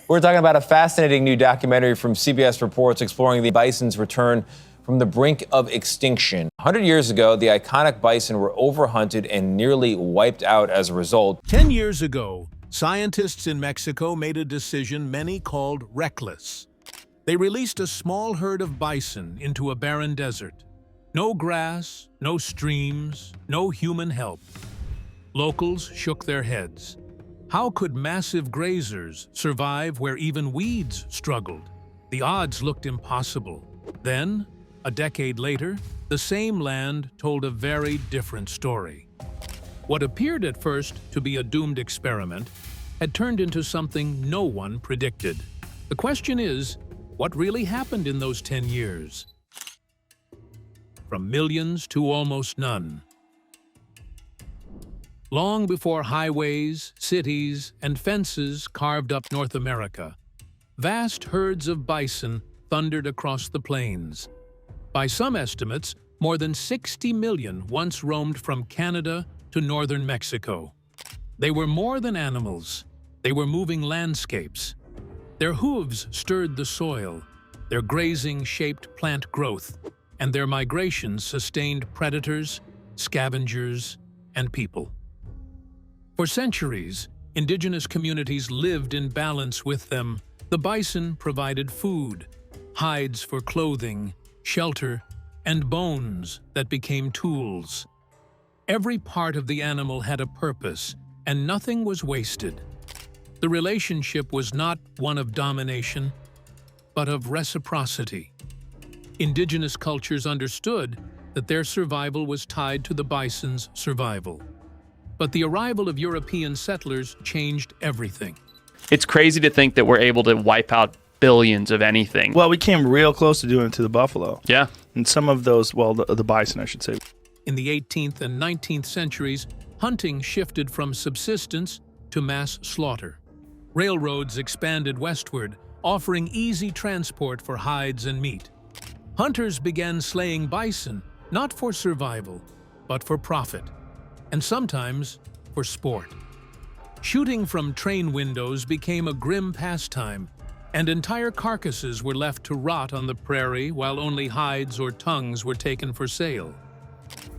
We're talking about a fascinating new documentary from CBS Reports exploring the bison's return from the brink of extinction. 100 years ago, the iconic bison were overhunted and nearly wiped out as a result. 10 years ago, scientists in Mexico made a decision many called reckless. They released a small herd of bison into a barren desert. No grass, no streams, no human help. Locals shook their heads. How could massive grazers survive where even weeds struggled? The odds looked impossible. Then, a decade later, the same land told a very different story. What appeared at first to be a doomed experiment had turned into something no one predicted. The question is, what really happened in those 10 years? From millions to almost none. Long before highways, cities, and fences carved up North America, vast herds of bison thundered across the plains. By some estimates, more than 60 million once roamed from Canada to northern Mexico. They were more than animals. They were moving landscapes. Their hooves stirred the soil, their grazing shaped plant growth, and their migrations sustained predators, scavengers, and people. For centuries, indigenous communities lived in balance with them. The bison provided food, hides for clothing, shelter, and bones that became tools. Every part of the animal had a purpose, and nothing was wasted. The relationship was not one of domination, but of reciprocity. Indigenous cultures understood that their survival was tied to the bison's survival. But the arrival of European settlers changed everything. It's crazy to think that we're able to wipe out billions of anything. Well, we came real close to doing it to the buffalo. Yeah. And some of those, well, the bison, I should say. In the 18th and 19th centuries, hunting shifted from subsistence to mass slaughter. Railroads expanded westward, offering easy transport for hides and meat. Hunters began slaying bison, not for survival, but for profit, and sometimes for sport. Shooting from train windows became a grim pastime, and entire carcasses were left to rot on the prairie while only hides or tongues were taken for sale.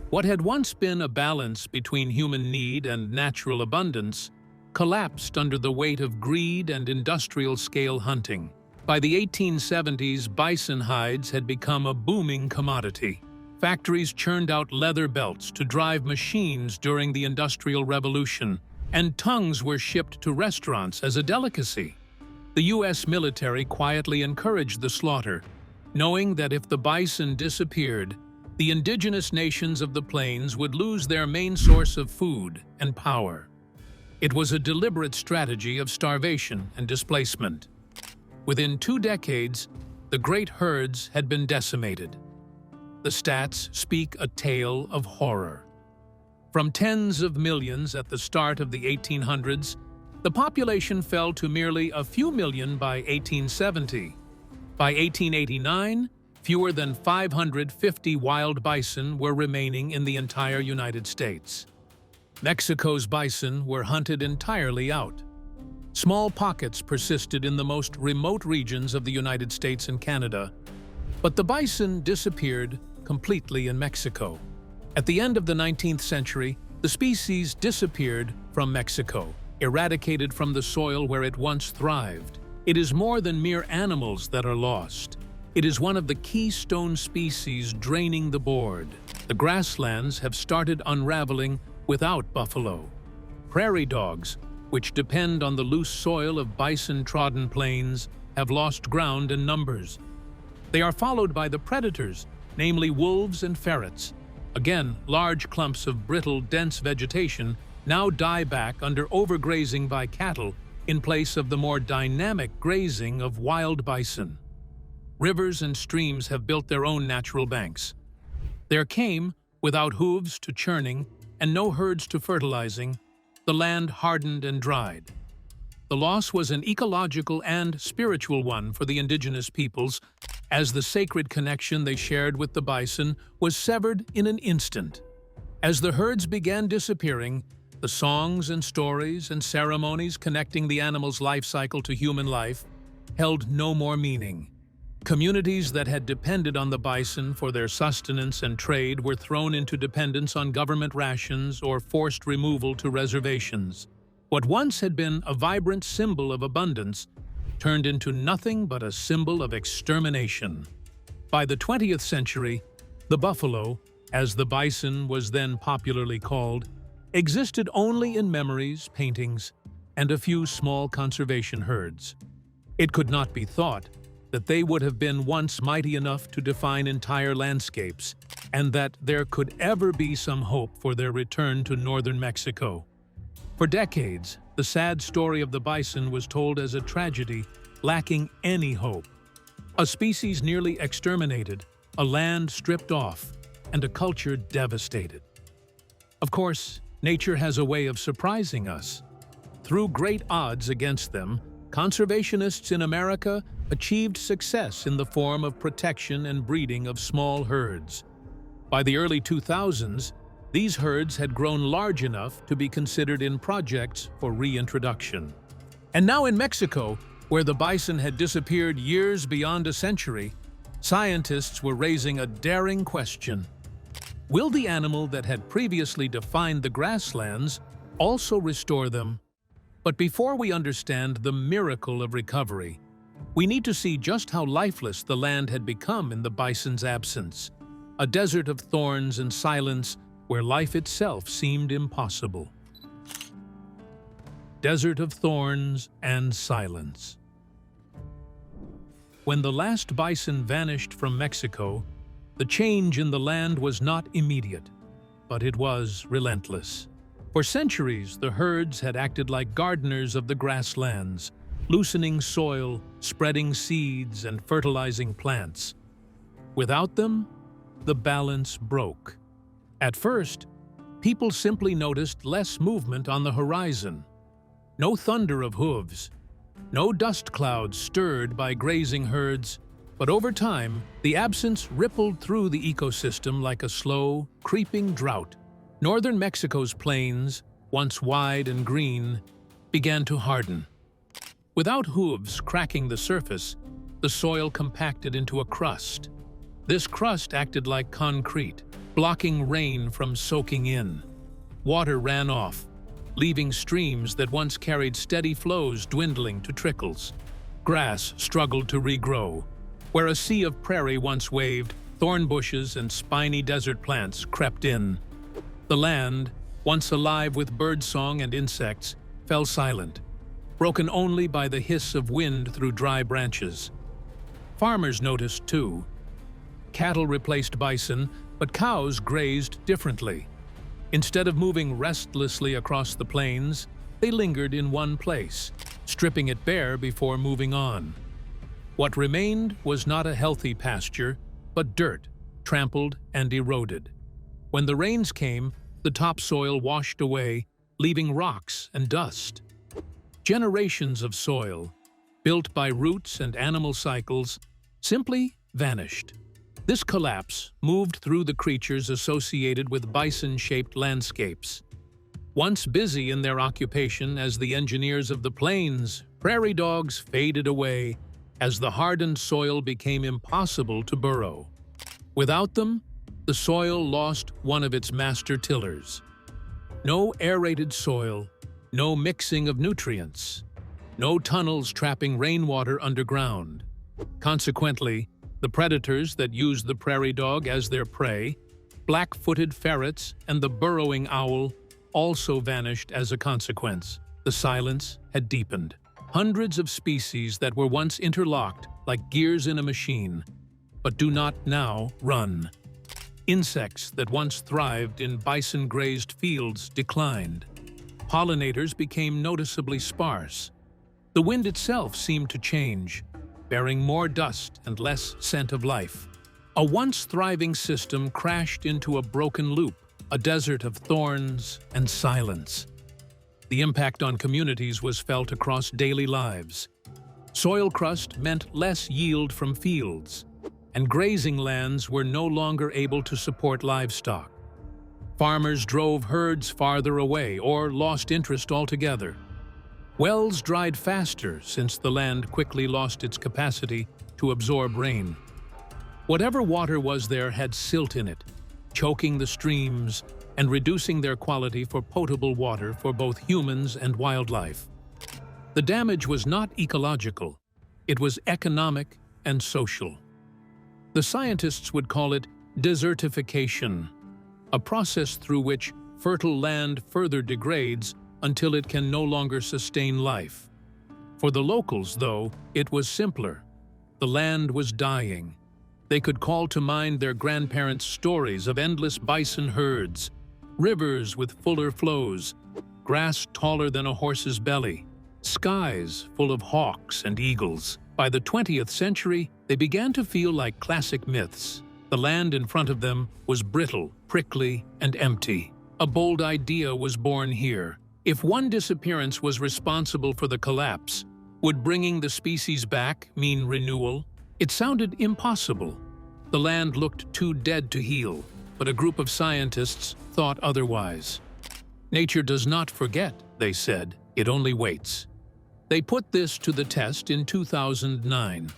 What had once been a balance between human need and natural abundance collapsed under the weight of greed and industrial-scale hunting. By the 1870s, bison hides had become a booming commodity. Factories churned out leather belts to drive machines during the Industrial Revolution, and tongues were shipped to restaurants as a delicacy. The U.S. military quietly encouraged the slaughter, knowing that if the bison disappeared, the indigenous nations of the plains would lose their main source of food and power. It was a deliberate strategy of starvation and displacement. Within 2 decades, the great herds had been decimated. The stats speak a tale of horror. From tens of millions at the start of the 1800s, the population fell to merely a few million by 1870. By 1889, fewer than 550 wild bison were remaining in the entire United States. Mexico's bison were hunted entirely out. Small pockets persisted in the most remote regions of the United States and Canada, but the bison disappeared completely in Mexico. At the end of the 19th century, the species disappeared from Mexico, eradicated from the soil where it once thrived. It is more than mere animals that are lost. It is one of the keystone species draining the board. The grasslands have started unraveling without buffalo. Prairie dogs, which depend on the loose soil of bison-trodden plains, have lost ground in numbers. They are followed by the predators, namely wolves and ferrets. Again, large clumps of brittle, dense vegetation now die back under overgrazing by cattle in place of the more dynamic grazing of wild bison. Rivers and streams have built their own natural banks. There came, without hooves to churning and no herds to fertilizing, the land hardened and dried. The loss was an ecological and spiritual one for the indigenous peoples, as the sacred connection they shared with the bison was severed in an instant. As the herds began disappearing, The songs and stories and ceremonies connecting the animal's life cycle to human life held no more meaning. Communities that had depended on the bison for their sustenance and trade were thrown into dependence on government rations or forced removal to reservations. What once had been a vibrant symbol of abundance turned into nothing but a symbol of extermination. By the 20th century, the buffalo, as the bison was then popularly called, existed only in memories, paintings, and a few small conservation herds. It could not be thought that they would have been once mighty enough to define entire landscapes, and that there could ever be some hope for their return to northern Mexico. For decades, the sad story of the bison was told as a tragedy lacking any hope. A species nearly exterminated, a land stripped off, and a culture devastated. Of course, nature has a way of surprising us. Through great odds against them, conservationists in America achieved success in the form of protection and breeding of small herds. By the early 2000s, these herds had grown large enough to be considered in projects for reintroduction. And now in Mexico, where the bison had disappeared years beyond a century, scientists were raising a daring question. Will the animal that had previously defined the grasslands also restore them? But before we understand the miracle of recovery, we need to see just how lifeless the land had become in the bison's absence, a desert of thorns and silence where life itself seemed impossible. Desert of thorns and silence. When the last bison vanished from Mexico, the change in the land was not immediate, but it was relentless. For centuries, the herds had acted like gardeners of the grasslands, loosening soil, spreading seeds, and fertilizing plants. Without them, the balance broke. At first, people simply noticed less movement on the horizon. No thunder of hooves, no dust clouds stirred by grazing herds, but over time, the absence rippled through the ecosystem like a slow, creeping drought. Northern Mexico's plains, once wide and green, began to harden. Without hooves cracking the surface, the soil compacted into a crust. This crust acted like concrete, blocking rain from soaking in. Water ran off, leaving streams that once carried steady flows dwindling to trickles. Grass struggled to regrow. Where a sea of prairie once waved, thorn bushes and spiny desert plants crept in. The land, once alive with birdsong and insects, fell silent, broken only by the hiss of wind through dry branches. Farmers noticed too. Cattle replaced bison, but cows grazed differently. Instead of moving restlessly across the plains, they lingered in one place, stripping it bare before moving on. What remained was not a healthy pasture, but dirt, trampled and eroded. When the rains came, the topsoil washed away, leaving rocks and dust. Generations of soil, built by roots and animal cycles, simply vanished. This collapse moved through the creatures associated with bison-shaped landscapes. Once busy in their occupation as the engineers of the plains, prairie dogs faded away as the hardened soil became impossible to burrow. Without them, the soil lost one of its master tillers. No aerated soil, no mixing of nutrients, no tunnels trapping rainwater underground. Consequently, the predators that used the prairie dog as their prey, black-footed ferrets and the burrowing owl, also vanished as a consequence. The silence had deepened. Hundreds of species that were once interlocked like gears in a machine, but do not now run. Insects that once thrived in bison-grazed fields declined. Pollinators became noticeably sparse. The wind itself seemed to change, bearing more dust and less scent of life. A once thriving system crashed into a broken loop, a desert of thorns and silence. The impact on communities was felt across daily lives. Soil crust meant less yield from fields, and grazing lands were no longer able to support livestock. Farmers drove herds farther away or lost interest altogether. Wells dried faster since the land quickly lost its capacity to absorb rain. Whatever water was there had silt in it, choking the streams and reducing their quality for potable water for both humans and wildlife. The damage was not ecological, it was economic and social. The scientists would call it desertification, a process through which fertile land further degrades until it can no longer sustain life. For the locals, though, it was simpler. The land was dying. They could call to mind their grandparents' stories of endless bison herds, rivers with fuller flows, grass taller than a horse's belly, skies full of hawks and eagles. By the 20th century, they began to feel like classic myths. The land in front of them was brittle, prickly, and empty. A bold idea was born here. If one disappearance was responsible for the collapse, would bringing the species back mean renewal? It sounded impossible. The land looked too dead to heal, but a group of scientists thought otherwise. Nature does not forget, they said, it only waits. They put this to the test in 2009.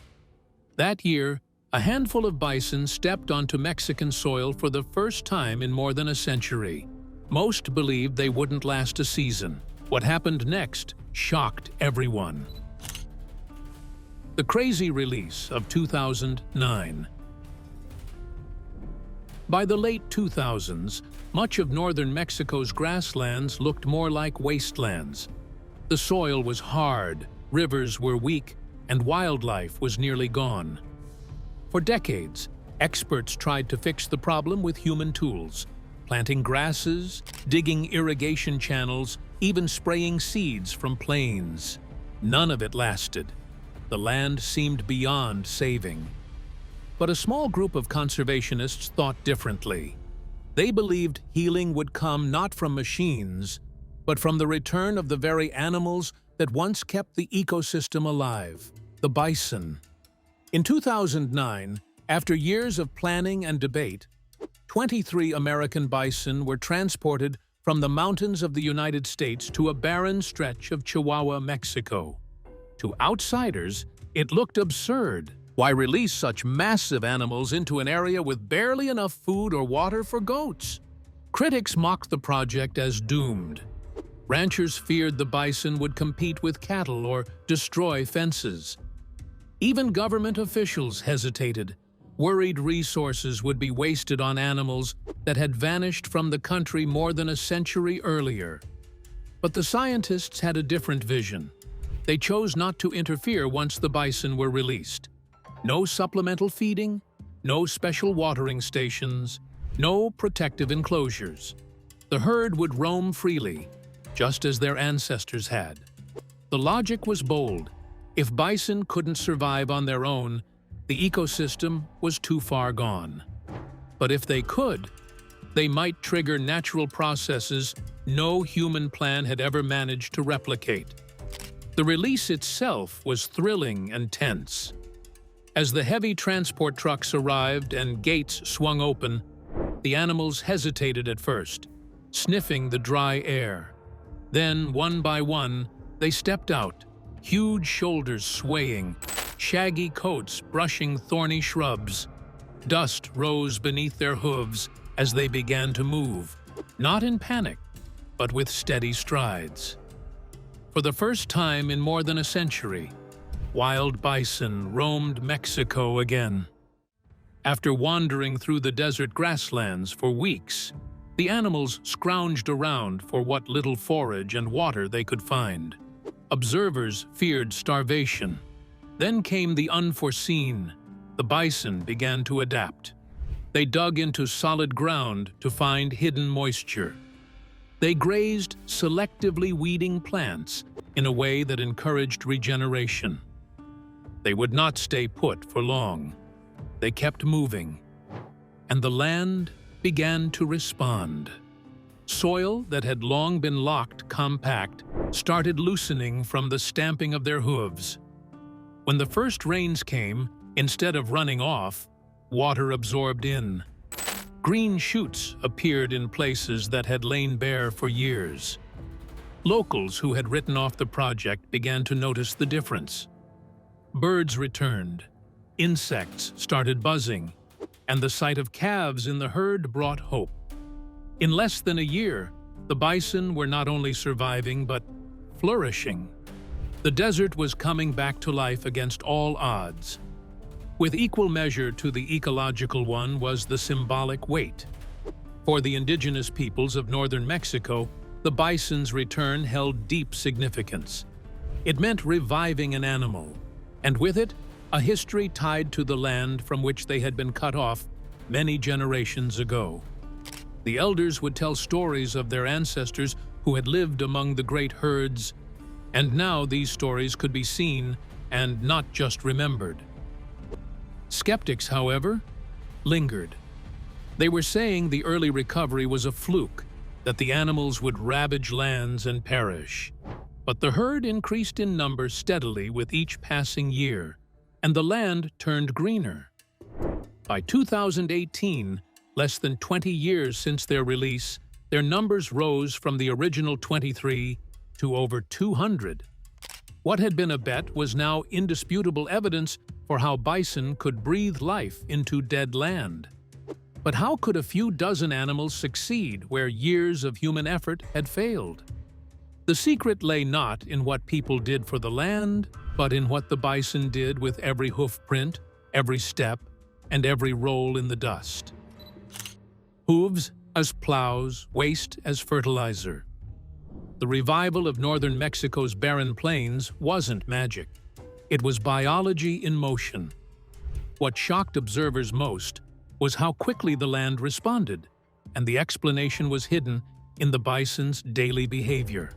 That year, a handful of bison stepped onto Mexican soil for the first time in more than a century. Most believed they wouldn't last a season. What happened next shocked everyone. The crazy release of 2009. By the late 2000s, much of northern Mexico's grasslands looked more like wastelands. The soil was hard, rivers were weak, and wildlife was nearly gone. For decades, experts tried to fix the problem with human tools, planting grasses, digging irrigation channels, even spraying seeds from plains. None of it lasted. The land seemed beyond saving. But a small group of conservationists thought differently. They believed healing would come not from machines, but from the return of the very animals that once kept the ecosystem alive, the bison. In 2009, after years of planning and debate, 23 American bison were transported from the mountains of the United States to a barren stretch of Chihuahua, Mexico. To outsiders, it looked absurd. Why release such massive animals into an area with barely enough food or water for goats? Critics mocked the project as doomed. Ranchers feared the bison would compete with cattle or destroy fences. Even government officials hesitated, worried resources would be wasted on animals that had vanished from the country more than a century earlier. But the scientists had a different vision. They chose not to interfere once the bison were released. No supplemental feeding, no special watering stations, no protective enclosures. The herd would roam freely, just as their ancestors had. The logic was bold. If bison couldn't survive on their own, the ecosystem was too far gone. But if they could, they might trigger natural processes no human plan had ever managed to replicate. The release itself was thrilling and tense. As the heavy transport trucks arrived and gates swung open, the animals hesitated at first, sniffing the dry air. Then, one by one, they stepped out, huge shoulders swaying, shaggy coats brushing thorny shrubs. Dust rose beneath their hooves as they began to move, not in panic, but with steady strides. For the first time in more than a century, wild bison roamed Mexico again. After wandering through the desert grasslands for weeks, the animals scrounged around for what little forage and water they could find. Observers feared starvation. Then came the unforeseen. The bison began to adapt. They dug into solid ground to find hidden moisture. They grazed, selectively weeding plants in a way that encouraged regeneration. They would not stay put for long. They kept moving, and the land began to respond. Soil that had long been locked compact started loosening from the stamping of their hooves. When the first rains came, instead of running off, water absorbed in. Green shoots appeared in places that had lain bare for years. Locals who had written off the project began to notice the difference. Birds returned, insects started buzzing, and the sight of calves in the herd brought hope. In less than a year, the bison were not only surviving but flourishing. The desert was coming back to life against all odds. With equal measure to the ecological one was the symbolic weight. For the indigenous peoples of northern Mexico, the bison's return held deep significance. It meant reviving an animal, and with it, a history tied to the land from which they had been cut off many generations ago. The elders would tell stories of their ancestors who had lived among the great herds, and now these stories could be seen and not just remembered. Skeptics, however, lingered. They were saying the early recovery was a fluke, that the animals would ravage lands and perish. But the herd increased in number steadily with each passing year, and the land turned greener. By 2018, less than 20 years since their release, their numbers rose from the original 23 to over 200. What had been a bet was now indisputable evidence for how bison could breathe life into dead land. But how could a few dozen animals succeed where years of human effort had failed? The secret lay not in what people did for the land, but in what the bison did with every hoof print, every step, and every roll in the dust. Hooves as plows, waste as fertilizer. The revival of northern Mexico's barren plains wasn't magic. It was biology in motion. What shocked observers most was how quickly the land responded, and the explanation was hidden in the bison's daily behavior.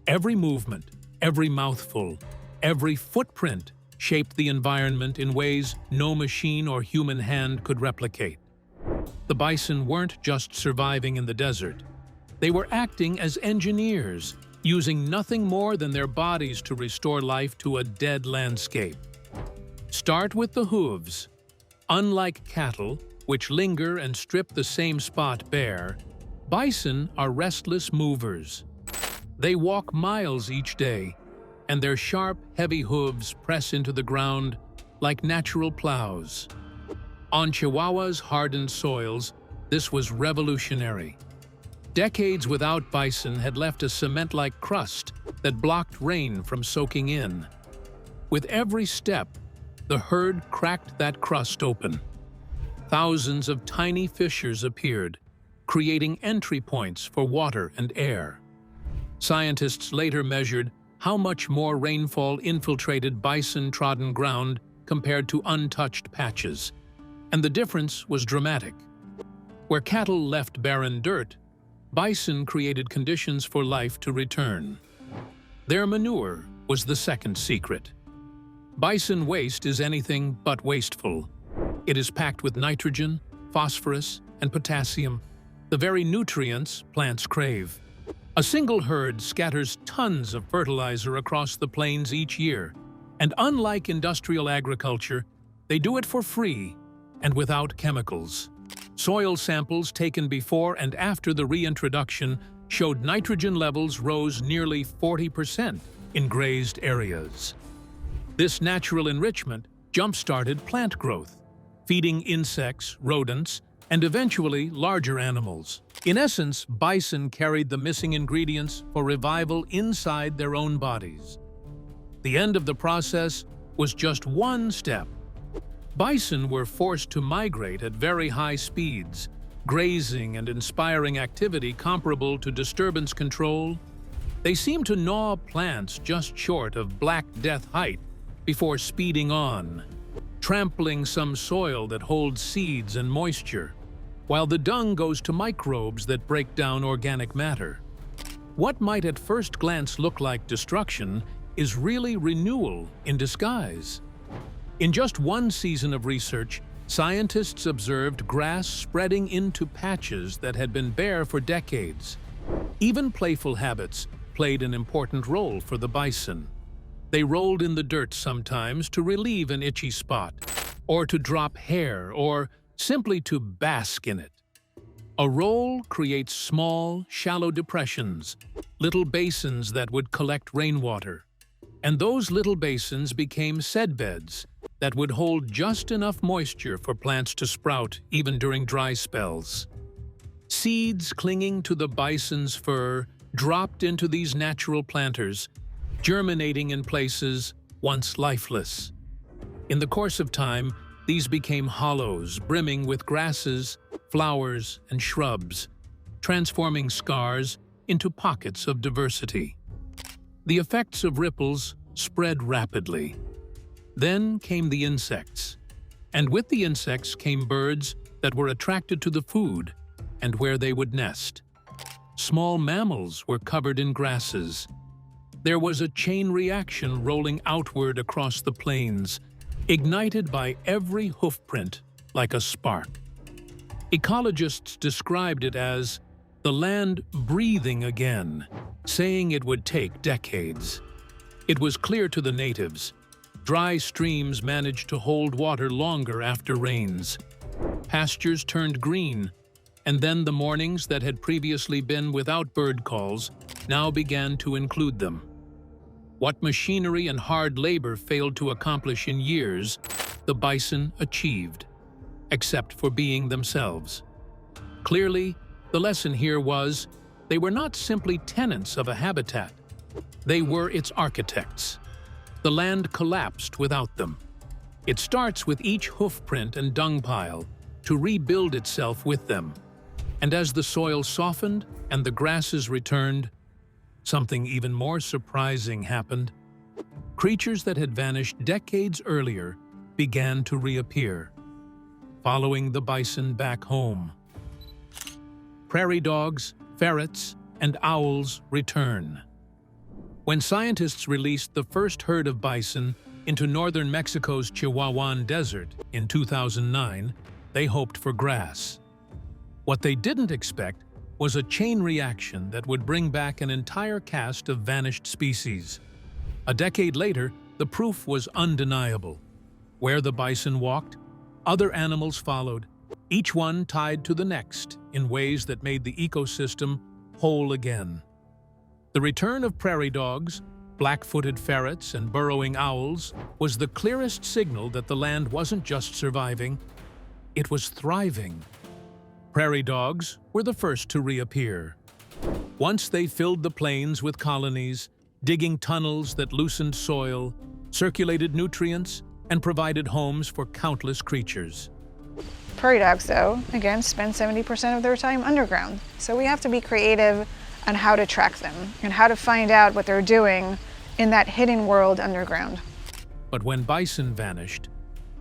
Every movement, every mouthful, every footprint shaped the environment in ways no machine or human hand could replicate. The bison weren't just surviving in the desert. They were acting as engineers, using nothing more than their bodies to restore life to a dead landscape. Start with the hooves. Unlike cattle, which linger and strip the same spot bare, bison are restless movers. They walk miles each day, and their sharp, heavy hooves press into the ground like natural plows. On Chihuahua's hardened soils, this was revolutionary. Decades without bison had left a cement-like crust that blocked rain from soaking in. With every step, the herd cracked that crust open. Thousands of tiny fissures appeared, creating entry points for water and air. Scientists later measured how much more rainfall infiltrated bison-trodden ground compared to untouched patches, and the difference was dramatic. Where cattle left barren dirt, bison created conditions for life to return. Their manure was the second secret. Bison waste is anything but wasteful. It is packed with nitrogen, phosphorus, and potassium, the very nutrients plants crave. A single herd scatters tons of fertilizer across the plains each year, and unlike industrial agriculture, they do it for free and without chemicals. Soil samples taken before and after the reintroduction showed nitrogen levels rose nearly 40% in grazed areas. This natural enrichment jump-started plant growth, feeding insects, rodents, and eventually larger animals. In essence, bison carried the missing ingredients for revival inside their own bodies. The end of the process was just one step. Bison were forced to migrate at very high speeds, grazing and inspiring activity comparable to disturbance control. They seemed to gnaw plants just short of Black Death height before speeding on, trampling some soil that holds seeds and moisture, while the dung goes to microbes that break down organic matter. What might at first glance look like destruction is really renewal in disguise. In just one season of research, scientists observed grass spreading into patches that had been bare for decades. Even playful habits played an important role for the bison. They rolled in the dirt sometimes to relieve an itchy spot, or to drop hair, or simply to bask in it. A roll creates small, shallow depressions, little basins that would collect rainwater. And those little basins became seedbeds that would hold just enough moisture for plants to sprout even during dry spells. Seeds clinging to the bison's fur dropped into these natural planters, germinating in places once lifeless. In the course of time, these became hollows brimming with grasses, flowers, and shrubs, transforming scars into pockets of diversity. The effects of ripples spread rapidly. Then came the insects, and with the insects came birds that were attracted to the food and where they would nest. Small mammals were covered in grasses. There was a chain reaction rolling outward across the plains, ignited by every hoofprint like a spark. Ecologists described it as the land breathing again, saying it would take decades. It was clear to the natives. Dry streams managed to hold water longer after rains. Pastures turned green, and then the mornings that had previously been without bird calls now began to include them. What machinery and hard labor failed to accomplish in years, the bison achieved, except for being themselves. Clearly, the lesson here was they were not simply tenants of a habitat. They were its architects. The land collapsed without them. It starts with each hoofprint and dung pile to rebuild itself with them. And as the soil softened and the grasses returned, something even more surprising happened. Creatures that had vanished decades earlier began to reappear, following the bison back home. Prairie dogs, ferrets, and owls return. When scientists released the first herd of bison into northern Mexico's Chihuahuan Desert in 2009, they hoped for grass. What they didn't expect was a chain reaction that would bring back an entire cast of vanished species. A decade later, the proof was undeniable. Where the bison walked, other animals followed, each one tied to the next in ways that made the ecosystem whole again. The return of prairie dogs, black-footed ferrets, and burrowing owls was the clearest signal that the land wasn't just surviving, it was thriving. Prairie dogs were the first to reappear. Once they filled the plains with colonies, digging tunnels that loosened soil, circulated nutrients, and provided homes for countless creatures. Prairie dogs, though, again, spend 70% of their time underground. So we have to be creative on how to track them and how to find out what they're doing in that hidden world underground. But when bison vanished,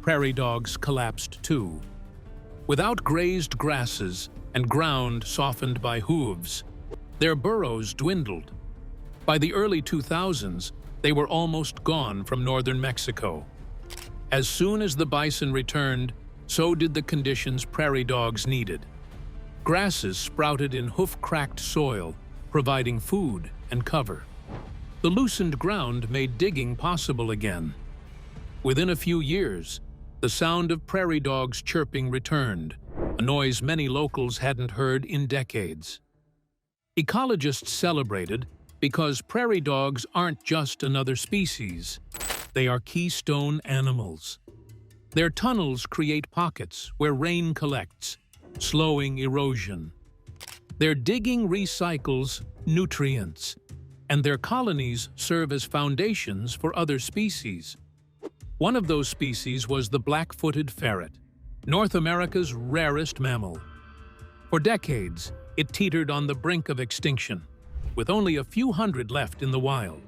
prairie dogs collapsed too. Without grazed grasses and ground softened by hooves, their burrows dwindled. By the early 2000s, they were almost gone from northern Mexico. As soon as the bison returned, so did the conditions prairie dogs needed. Grasses sprouted in hoof-cracked soil, providing food and cover. The loosened ground made digging possible again. Within a few years, the sound of prairie dogs chirping returned, a noise many locals hadn't heard in decades. Ecologists celebrated because prairie dogs aren't just another species. They are keystone animals. Their tunnels create pockets where rain collects, slowing erosion. Their digging recycles nutrients, and their colonies serve as foundations for other species. One of those species was the black-footed ferret, North America's rarest mammal. For decades, it teetered on the brink of extinction, with only a few hundred left in the wild.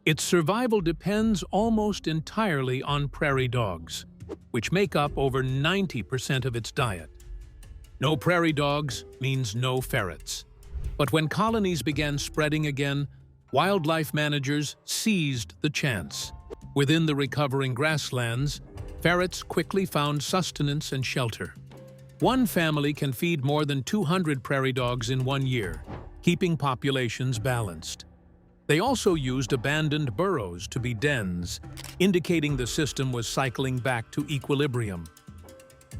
Its survival depends almost entirely on prairie dogs, which make up over 90% of its diet. No prairie dogs means no ferrets. But when colonies began spreading again, wildlife managers seized the chance. Within the recovering grasslands, ferrets quickly found sustenance and shelter. One family can feed more than 200 prairie dogs in 1 year, keeping populations balanced. They also used abandoned burrows to be dens, indicating the system was cycling back to equilibrium.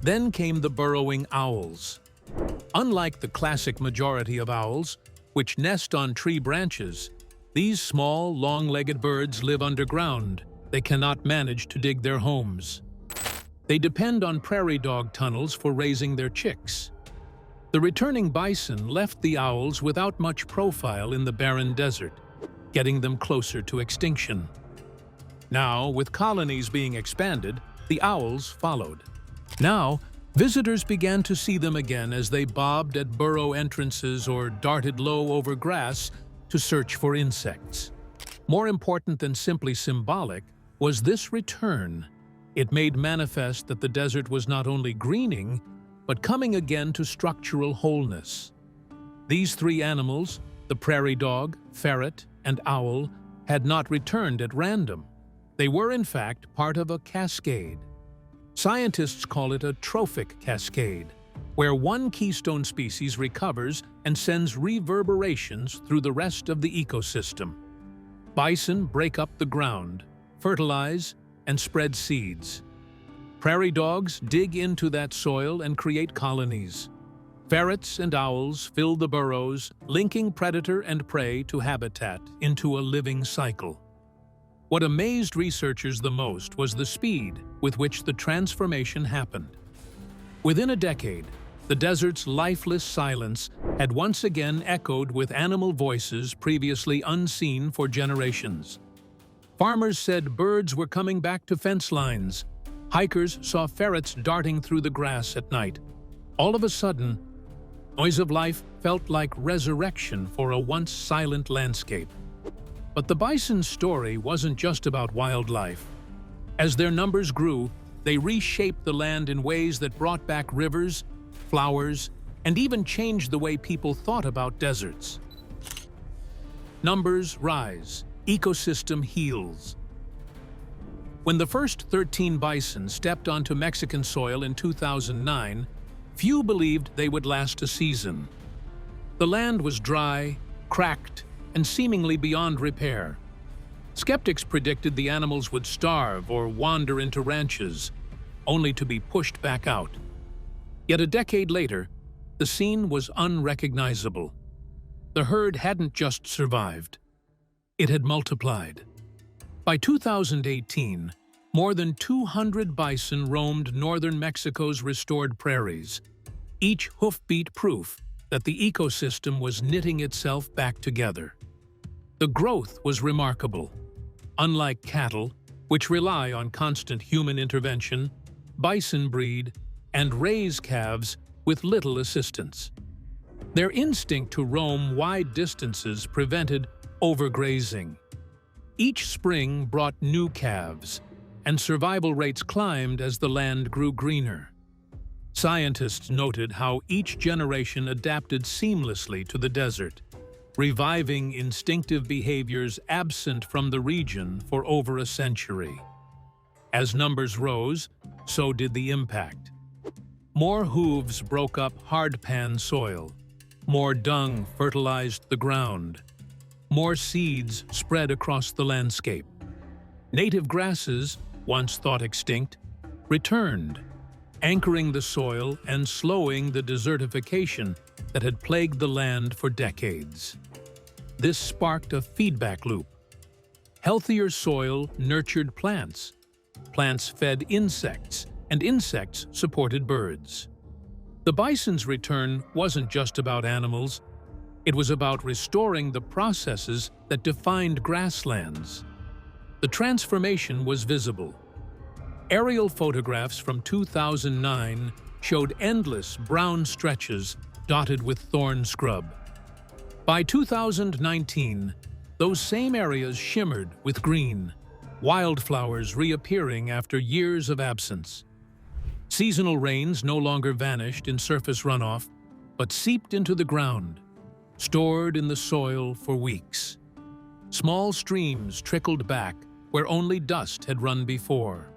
Then came the burrowing owls. Unlike the classic majority of owls, which nest on tree branches, these small, long-legged birds live underground. They cannot manage to dig their homes. They depend on prairie dog tunnels for raising their chicks. The returning bison left the owls without much profile in the barren desert, getting them closer to extinction. Now, with colonies being expanded, the owls followed. Now, visitors began to see them again as they bobbed at burrow entrances or darted low over grass to search for insects. More important than simply symbolic was this return. It made manifest that the desert was not only greening, but coming again to structural wholeness. These three animals, the prairie dog, ferret, and owl, had not returned at random. They were, in fact, part of a cascade. Scientists call it a trophic cascade, where one keystone species recovers and sends reverberations through the rest of the ecosystem. Bison break up the ground, fertilize, and spread seeds. Prairie dogs dig into that soil and create colonies. Ferrets and owls fill the burrows, linking predator and prey to habitat into a living cycle. What amazed researchers the most was the speed with which the transformation happened. Within a decade, the desert's lifeless silence had once again echoed with animal voices previously unseen for generations. Farmers said birds were coming back to fence lines. Hikers saw ferrets darting through the grass at night. All of a sudden, noise of life felt like resurrection for a once silent landscape. But the bison's story wasn't just about wildlife. As their numbers grew, they reshaped the land in ways that brought back rivers, flowers, and even changed the way people thought about deserts. Numbers rise, ecosystem heals. When the first 13 bison stepped onto Mexican soil in 2009, few believed they would last a season. The land was dry, cracked, and seemingly beyond repair. Skeptics predicted the animals would starve or wander into ranches, only to be pushed back out. Yet a decade later, the scene was unrecognizable. The herd hadn't just survived. It had multiplied. By 2018, more than 200 bison roamed northern Mexico's restored prairies, each hoofbeat proof that the ecosystem was knitting itself back together. The growth was remarkable. Unlike cattle, which rely on constant human intervention, bison breed and raise calves with little assistance. Their instinct to roam wide distances prevented overgrazing. Each spring brought new calves, and survival rates climbed as the land grew greener. Scientists noted how each generation adapted seamlessly to the desert, reviving instinctive behaviors absent from the region for over a century. As numbers rose, so did the impact. More hooves broke up hardpan soil. More dung fertilized the ground. More seeds spread across the landscape. Native grasses, once thought extinct, returned, anchoring the soil and slowing the desertification that had plagued the land for decades. This sparked a feedback loop. Healthier soil nurtured plants. Plants fed insects, and insects supported birds. The bison's return wasn't just about animals. It was about restoring the processes that defined grasslands. The transformation was visible. Aerial photographs from 2009 showed endless brown stretches dotted with thorn scrub. By 2019, those same areas shimmered with green, wildflowers reappearing after years of absence. Seasonal rains no longer vanished in surface runoff, but seeped into the ground, stored in the soil for weeks. Small streams trickled back where only dust had run before.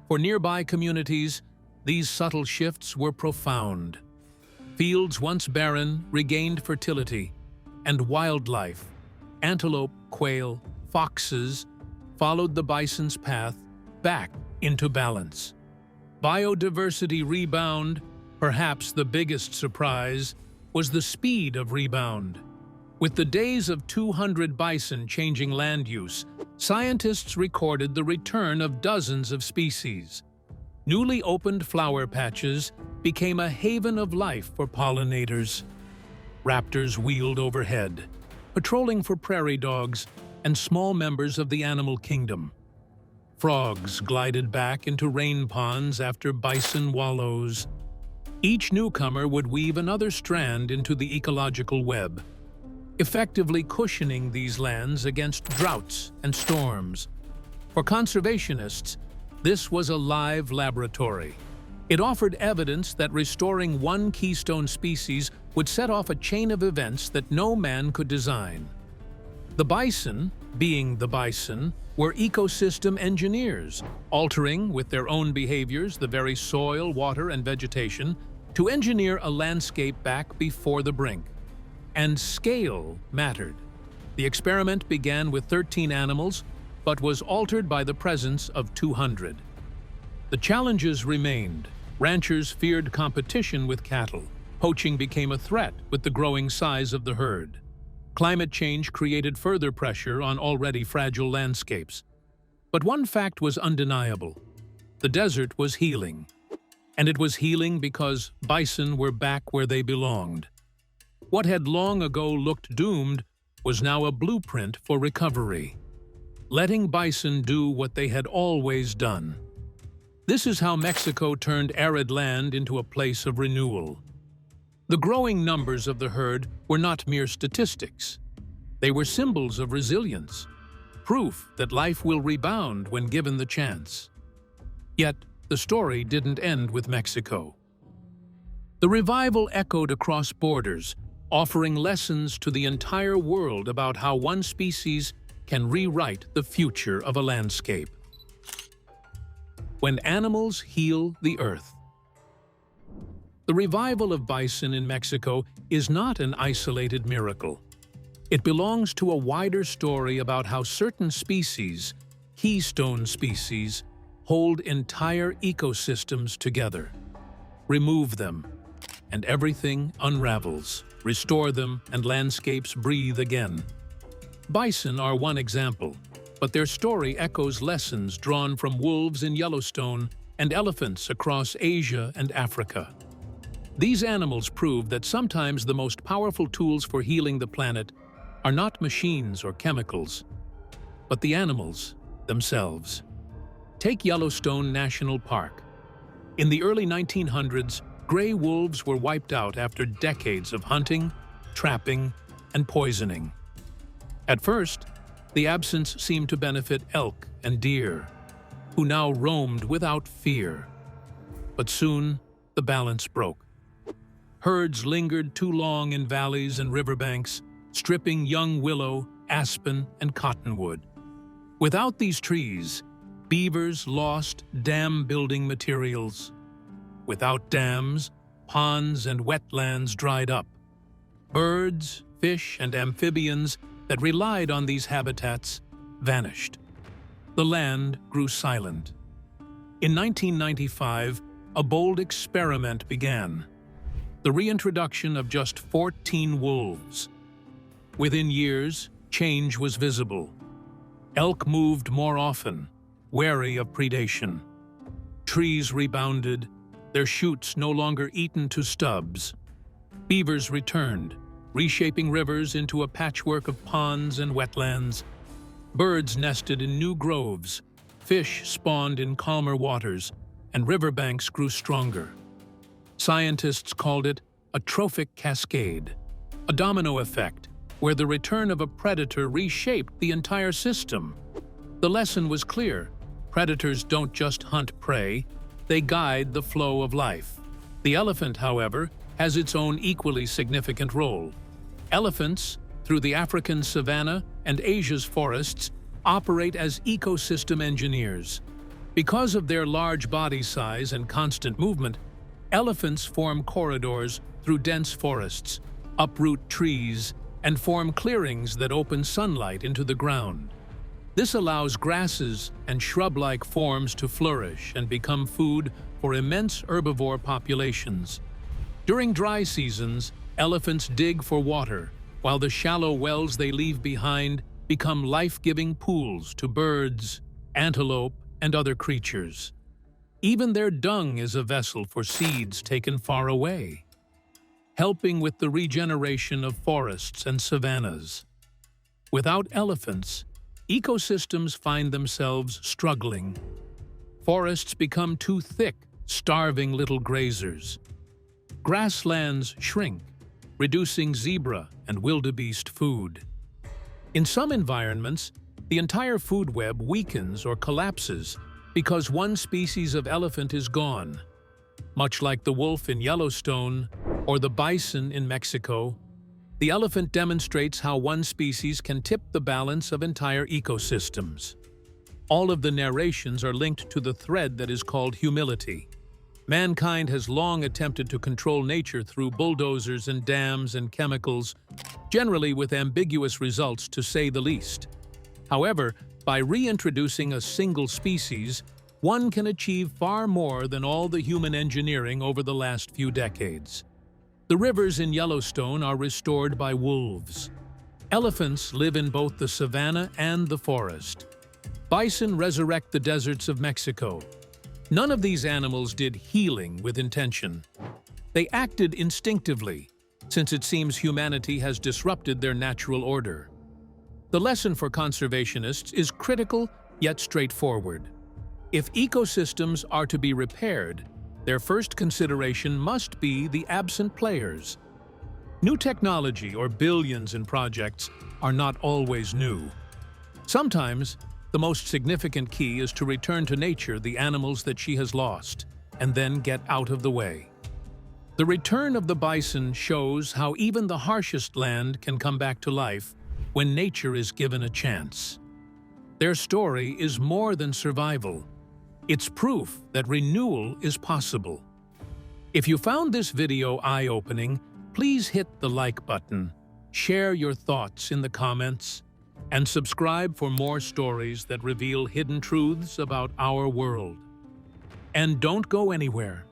For nearby communities, these subtle shifts were profound. Fields once barren regained fertility, and wildlife, antelope, quail, foxes, followed the bison's path back into balance. Biodiversity rebound, Perhaps the biggest surprise was the speed of rebound. With the days of 200 bison changing land use, scientists recorded the return of dozens of species. Newly opened flower patches became a haven of life for pollinators. Raptors wheeled overhead, patrolling for prairie dogs and small members of the animal kingdom. Frogs glided back into rain ponds after bison wallows. Each newcomer would weave another strand into the ecological web, effectively cushioning these lands against droughts and storms. For conservationists, this was a live laboratory. It offered evidence that restoring one keystone species would set off a chain of events that no man could design. The bison, being the bison, were ecosystem engineers, altering with their own behaviors the very soil, water, and vegetation to engineer a landscape back before the brink. And scale mattered. The experiment began with 13 animals, but was altered by the presence of 200. The challenges remained. Ranchers feared competition with cattle. Poaching became a threat with the growing size of the herd. Climate change created further pressure on already fragile landscapes. But one fact was undeniable. The desert was healing. And it was healing because bison were back where they belonged. What had long ago looked doomed was now a blueprint for recovery. Letting bison do what they had always done. This is how Mexico turned arid land into a place of renewal. The growing numbers of the herd were not mere statistics. They were symbols of resilience, proof that life will rebound when given the chance. Yet, the story didn't end with Mexico. The revival echoed across borders, offering lessons to the entire world about how one species can rewrite the future of a landscape. When animals heal the earth. The revival of bison in Mexico is not an isolated miracle. It belongs to a wider story about how certain species, keystone species, hold entire ecosystems together. Remove them, and everything unravels. Restore them, and landscapes breathe again. Bison are one example, but their story echoes lessons drawn from wolves in Yellowstone and elephants across Asia and Africa. These animals prove that sometimes the most powerful tools for healing the planet are not machines or chemicals, but the animals themselves. Take Yellowstone National Park. In the early 1900s, gray wolves were wiped out after decades of hunting, trapping, and poisoning. At first, the absence seemed to benefit elk and deer, who now roamed without fear. But soon, the balance broke. Herds lingered too long in valleys and riverbanks, stripping young willow, aspen, and cottonwood. Without these trees, beavers lost dam-building materials. Without dams, ponds and wetlands dried up. Birds, fish, and amphibians that relied on these habitats vanished. The land grew silent. In 1995, a bold experiment began. The reintroduction of just 14 wolves. Within years, change was visible. Elk moved more often, wary of predation. Trees rebounded, their shoots no longer eaten to stubs. Beavers returned, reshaping rivers into a patchwork of ponds and wetlands. Birds nested in new groves, fish spawned in calmer waters, and riverbanks grew stronger. Scientists called it a trophic cascade, a domino effect, where the return of a predator reshaped the entire system. The lesson was clear. Predators don't just hunt prey, they guide the flow of life. The elephant, however, has its own equally significant role. Elephants, through the African savanna and Asia's forests, operate as ecosystem engineers. Because of their large body size and constant movement, elephants form corridors through dense forests, uproot trees, and form clearings that open sunlight into the ground. This allows grasses and shrub-like forms to flourish and become food for immense herbivore populations. During dry seasons, elephants dig for water, while the shallow wells they leave behind become life-giving pools to birds, antelope, and other creatures. Even their dung is a vessel for seeds taken far away, helping with the regeneration of forests and savannas. Without elephants, ecosystems find themselves struggling. Forests become too thick, starving little grazers. Grasslands shrink, reducing zebra and wildebeest food. In some environments, the entire food web weakens or collapses because one species of elephant is gone. Much like the wolf in Yellowstone or the bison in Mexico, the elephant demonstrates how one species can tip the balance of entire ecosystems. All of the narrations are linked to the thread that is called humility. Mankind has long attempted to control nature through bulldozers and dams and chemicals, generally with ambiguous results to say the least. However, by reintroducing a single species, one can achieve far more than all the human engineering over the last few decades. The rivers in Yellowstone are restored by wolves. Elephants live in both the savanna and the forest. Bison resurrect the deserts of Mexico. None of these animals did healing with intention. They acted instinctively, since it seems humanity has disrupted their natural order. The lesson for conservationists is critical yet straightforward. If ecosystems are to be repaired, their first consideration must be the absent players. New technology or billions in projects are not always new. Sometimes, the most significant key is to return to nature the animals that she has lost, and then get out of the way. The return of the bison shows how even the harshest land can come back to life when nature is given a chance. Their story is more than survival. It's proof that renewal is possible. If you found this video eye-opening, please hit the like button, share your thoughts in the comments, and subscribe for more stories that reveal hidden truths about our world. And don't go anywhere.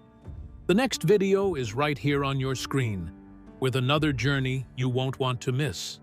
The next video is right here on your screen, with another journey you won't want to miss.